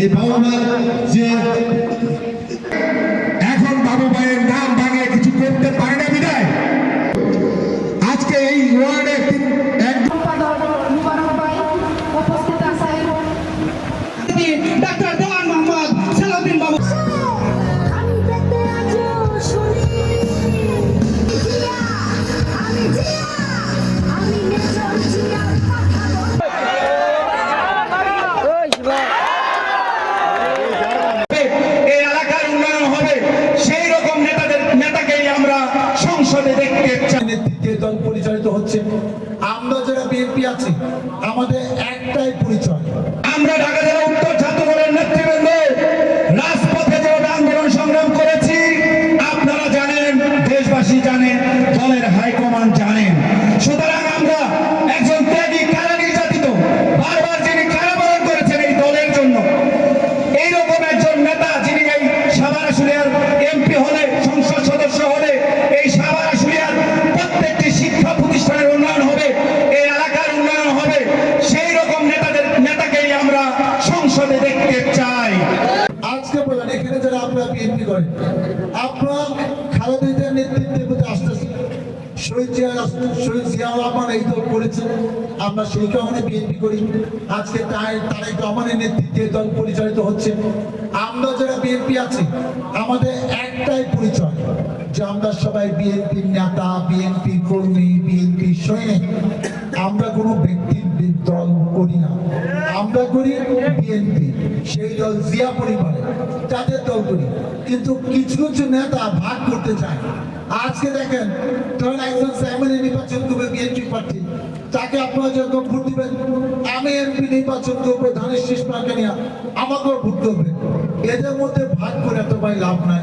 এই বাবা মার যে এখন বাবু ভাইয়ের নাম ভাঙিয়ে কিছু করতে পারে না বিদায় আজকে এই ওয়ার্ডে উপস্থিত আছেন ডাক্তার দেওয়ান মোহাম্মদ সালাউদ্দিন বাবু। এই এলাকার উন্নয়ন হবে সেই রকম নেতাকেই আমরা সংসদে দেখতে চাই। নেতৃত্বে দল পরিচালিত হচ্ছে। আমরা যারা বিএনপি আছি আমাদের একটাই পরিচয়, আমরা ঢাকা জেলা উত্তর ছাত্র দলের নেতৃবৃন্দ রাজপথে যে আন্দোলন সংগ্রাম করেছি আপনারা জানেন, দেশবাসী জানেন, দলের হাইকমান্ড জানেন। সুতরাং আমরা একজন ত্যাগী কারা নির্যাতিত বারবার যিনি কারাবরণ করেছেন এই দলের জন্য, এইরকম একজন নেতা যিনি এই সাভার আশুলিয়ার এমপি হলে সংসদ সদস্য হলে এই সাভার আশুলিয়ার প্রত্যেকটি শিক্ষা প্রতিষ্ঠানের উন্নয়ন হবে, এই এলাকার উন্নয়ন হবে, সেই রকম নেতাকেই আমরা সংসদে দেখতে চাই। আজকে বলেন এখানে যারা আপনারা বিএনপি করেন আপনারা খালেদা জিয়ার নেতৃত্বের প্রতি আসতেছেন, শহীদ জিয়াউর রহমান এই দল করেছেন, আমরা সেই কারণে বিএনপি করি। আজকে তারেক রহমানের নেতৃত্বে দল পরিচালিত হচ্ছে। আমরা যারা বিএনপি আছি আমাদের একটাই পরিচয় যে আমরা সবাই বিএনপির নেতা, বিএনপি কর্মী, বিএনপি সৈনিক। আমরা কোনো ব্যক্তির দল করি না, আমরা করি বিএনপি, সেই দল জিয়া পরিবারে তাদের দল করি। কিন্তু কিছু কিছু নেতা ভাগ করতে চায়। আজকে দেখেন ধরেন একজন চেয়ারম্যান নির্বাচন করবে বিএনপি প্রার্থী, তাকে আপনারা যখন ভোট দিবেন আমি এমপি নির্বাচন করবো ধানের শীষ মার্কা নিয়ে আমাকেও ভোট করবেন। এদের মধ্যে ভাগ করে এত ভাই লাভ নাই।